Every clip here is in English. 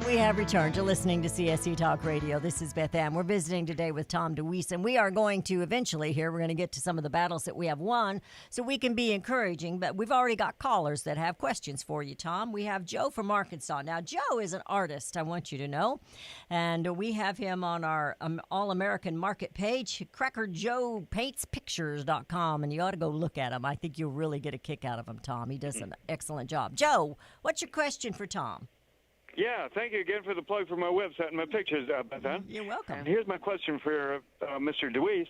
And we have returned to listening to CSC Talk Radio. This is Beth Ann. We're visiting today with Tom Deweese, and we are going to eventually here, we're going to get to some of the battles that we have won so we can be encouraging, but we've already got callers that have questions for you, Tom. We have Joe from Arkansas. Now, Joe is an artist, I want you to know, and we have him on our All-American Market page, crackerjoepaintspictures.com, and you ought to go look at him. I think you'll really get a kick out of him, Tom. He does an excellent job. Joe, what's your question for Tom? Yeah, thank you again for the plug for my website and my pictures, Beth Ann. You're welcome. And here's my question for Mr. Deweese.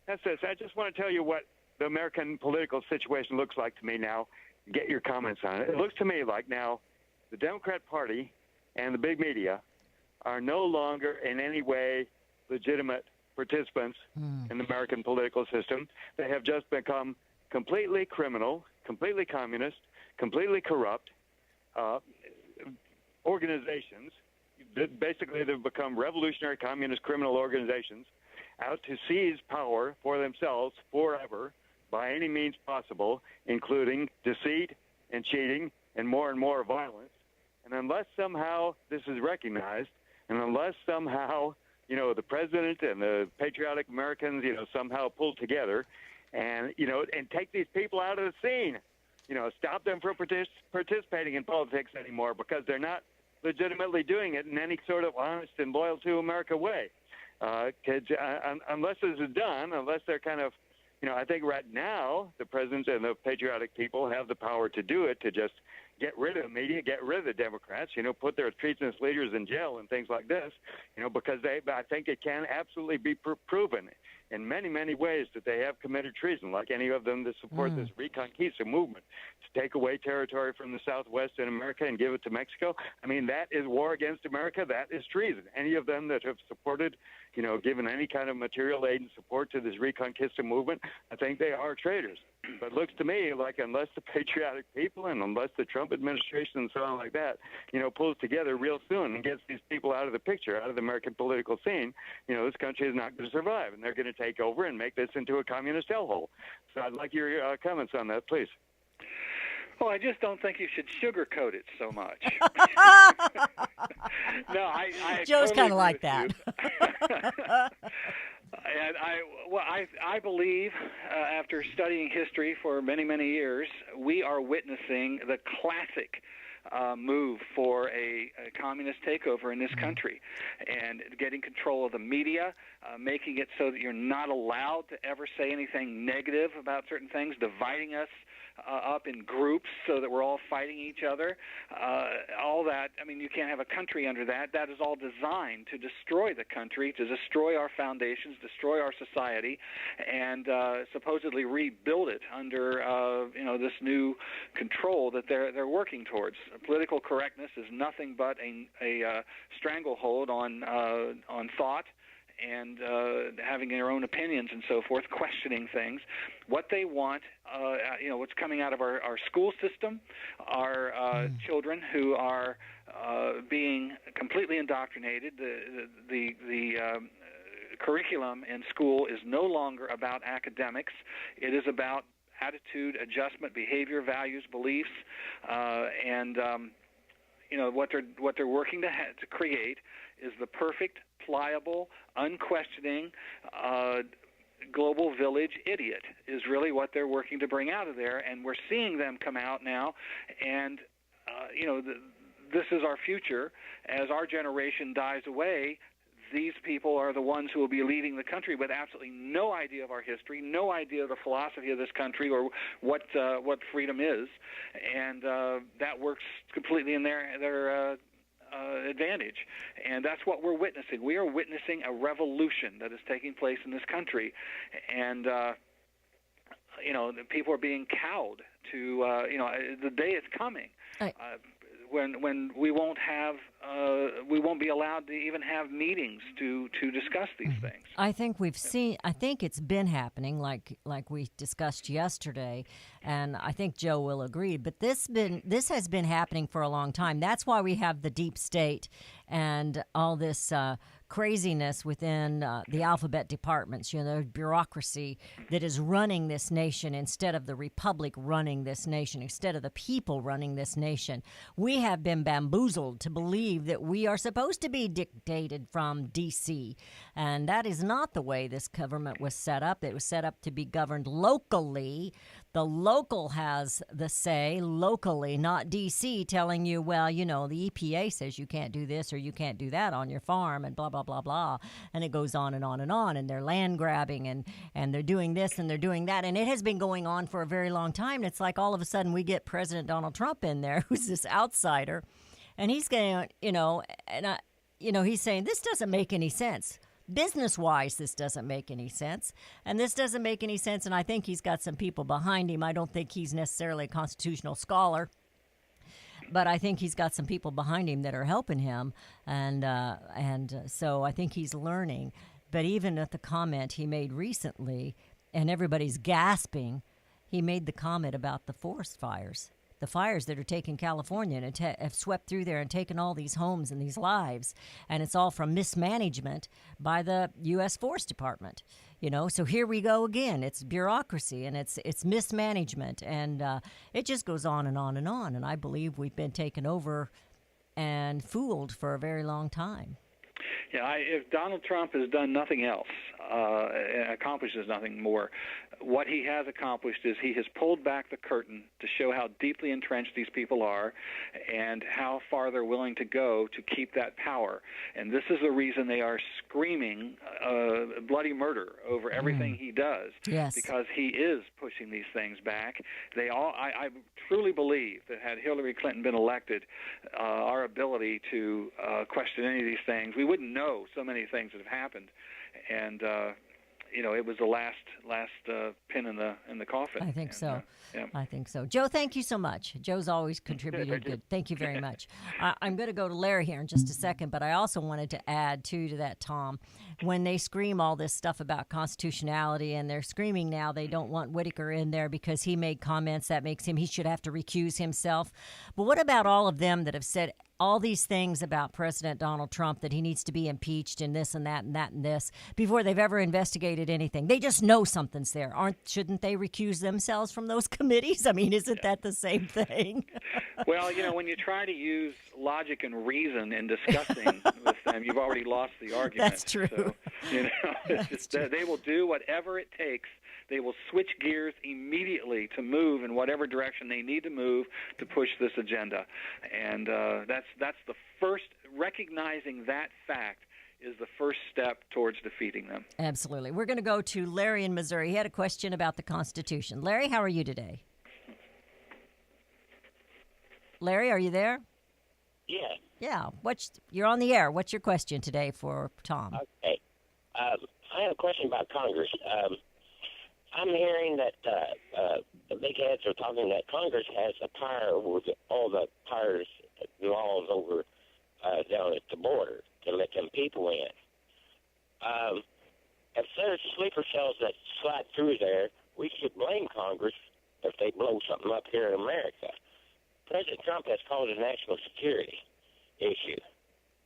That's this. I just want to tell you what the American political situation looks like to me now. Get your comments on it. It looks to me like now the Democrat Party and the big media are no longer in any way legitimate participants in the American political system. They have just become completely criminal, completely communist, completely corrupt organizations. Basically, they've become revolutionary communist criminal organizations out to seize power for themselves forever by any means possible, including deceit and cheating and more violence. And unless somehow this is recognized, and unless somehow, the president and the patriotic Americans, somehow pull together and, and take these people out of the scene, stop them from participating in politics anymore because they're not legitimately doing it in any sort of honest and loyal to America way. Unless this is done, unless they're kind of, I think right now the president and the patriotic people have the power to do it, to just get rid of the media, get rid of the Democrats, put their treasonous leaders in jail and things like this, because I think it can absolutely be proven in many ways that they have committed treason, like any of them that support this Reconquista movement to take away territory from the Southwest in America and give it to Mexico. I mean, that is war against America. That is treason. Any of them that have supported, given any kind of material aid and support to this Reconquista movement, I think they are traitors. But it looks to me like unless the patriotic people and unless the Trump administration and so on like that, pulls together real soon and gets these people out of the picture, out of the American political scene, this country is not going to survive, and they're going to take over and make this into a communist hellhole. So I'd like your comments on that, please. Well, I just don't think you should sugarcoat it so much. No, I Joe's totally kind of like that. And I believe, after studying history for many years, we are witnessing the classic move for a communist takeover in this country, and getting control of the media, making it so that you're not allowed to ever say anything negative about certain things, dividing us up in groups so that we're all fighting each other. All that, I mean, you can't have a country under that. That is all designed to destroy the country, to destroy our foundations, destroy our society, and supposedly rebuild it under this new control that they're working towards. Political correctness is nothing but a stranglehold on thought, and having their own opinions and so forth, questioning things. What they want, what's coming out of our school system, our children who are being completely indoctrinated. The curriculum in school is no longer about academics. It is about attitude, adjustment, behavior, values, beliefs, and what they're working to create is the perfect, pliable, unquestioning global village idiot is really what they're working to bring out of there. And we're seeing them come out now, and this is our future. As our generation dies away, these people are the ones who will be leading the country with absolutely no idea of our history, no idea of the philosophy of this country or what freedom is, and that works completely in their advantage. And that's what we're witnessing. We are witnessing a revolution that is taking place in this country, and people are being cowed to the day is coming. When we won't be allowed to even have meetings to discuss these things. I think it's been happening like we discussed yesterday, and I think Joe will agree, but this has been happening for a long time. That's why we have the deep state and all this craziness within the alphabet departments, the bureaucracy that is running this nation instead of the republic running this nation, instead of the people running this nation. We have been bamboozled to believe that we are supposed to be dictated from D.C., and that is not the way this government was set up. It was set up to be governed locally. The local has the say locally, not D.C. telling you, well, the EPA says you can't do this or you can't do that on your farm and blah, blah, blah, blah. And it goes on and on and on. And they're land grabbing and they're doing this and they're doing that. And it has been going on for a very long time. And it's like all of a sudden we get President Donald Trump in there, who's this outsider. And he's going, he's saying this doesn't make any sense. Business-wise, this doesn't make any sense. And this doesn't make any sense, and I think he's got some people behind him. I don't think he's necessarily a constitutional scholar, but I think he's got some people behind him that are helping him, and so I think he's learning. But even at the comment he made recently, and everybody's gasping, he made the comment about the forest fires. The fires that are taking California and have swept through there and taken all these homes and these lives. And it's all from mismanagement by the U.S. Forest Department. So here we go again. It's bureaucracy and it's mismanagement. And it just goes on and on and on. And I believe we've been taken over and fooled for a very long time. Yeah, if Donald Trump has done nothing else, accomplishes nothing more, what he has accomplished is he has pulled back the curtain to show how deeply entrenched these people are and how far they're willing to go to keep that power. And this is the reason they are screaming bloody murder over everything he does. Yes. Because he is pushing these things back. I truly believe that had Hillary Clinton been elected, our ability to question any of these things, we wouldn't know so many things that have happened. And it was the last pin in the coffin. I think so. Yeah. I think so. Joe, thank you so much. Joe's always contributed good. Thank you very much. I'm going to go to Larry here in just a second, but I also wanted to add, too, to that, Tom. When they scream all this stuff about constitutionality, and they're screaming now they don't want Whitaker in there because he made comments that makes he should have to recuse himself. But what about all of them that have said all these things about President Donald Trump, that he needs to be impeached and this and that and that and this, before they've ever investigated anything? They just know something's there. Shouldn't they recuse themselves from those committees? I mean, isn't that the same thing? Well, when you try to use logic and reason in discussing with them, you've already lost the argument. That's true. So, they will do whatever it takes. They will switch gears immediately to move in whatever direction they need to move to push this agenda. And that's the first, recognizing that fact is the first step towards defeating them. Absolutely. We're going to go to Larry in Missouri. He had a question about the Constitution. Larry, how are you today? Larry, are you there? Yeah. Yeah. You're on the air. What's your question today for Tom? Okay. I have a question about Congress. I'm hearing that the big heads are talking that Congress has a power over all the powers, laws over down at the border to let them people in. If there's sleeper cells that slide through there, we should blame Congress if they blow something up here in America. President Trump has caused a national security issue.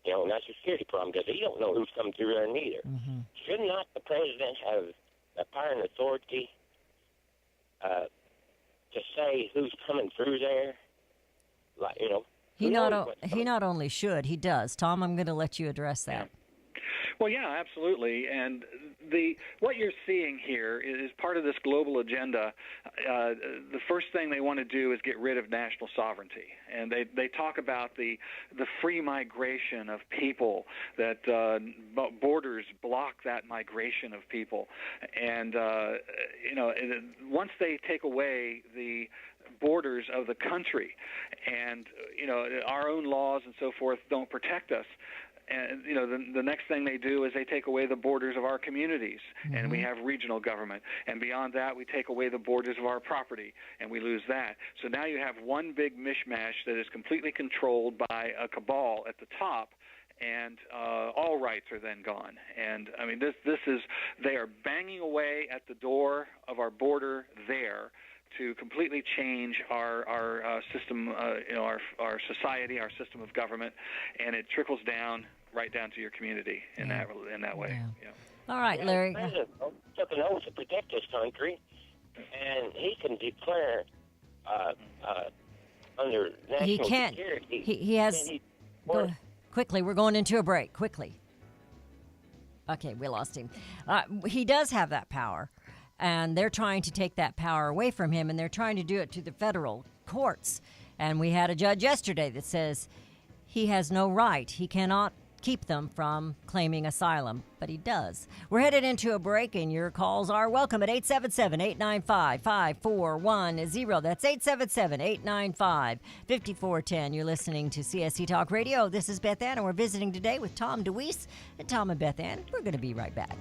National security problem, because he don't know who's coming through there neither. Mm-hmm. Should not the president have the power and authority to say who's coming through there? He not only should, he does. Tom, I'm going to let you address that. Yeah. Well, yeah, absolutely. And what you're seeing here is part of this global agenda. The first thing they want to do is get rid of national sovereignty. And they talk about the free migration of people, that borders block that migration of people. And, once they take away the borders of the country and, our own laws and so forth don't protect us, and the next thing they do is they take away the borders of our communities, and we have regional government. And beyond that, we take away the borders of our property, and we lose that. So now you have one big mishmash that is completely controlled by a cabal at the top, and all rights are then gone. And I mean, they are banging away at the door of our border there to completely change our system, our society, our system of government, and it trickles down right down to your community in that way. Yeah. Yeah. All right, Larry. The president took an oath to protect this country, and he can declare under national He can't. security. He has. Go, quickly, we're going into a break. Quickly. Okay, we lost him. He does have that power, and they're trying to take that power away from him, and they're trying to do it to the federal courts. And we had a judge yesterday that says he has no right. He cannot keep them from claiming asylum, but he does. We're headed into a break, and your calls are welcome at 877-895-5410. That's 877-895-5410. You're listening to CSC Talk Radio. This is Beth Ann, and we're visiting today with Tom Deweese. And Tom and Beth Ann, we're going to be right back.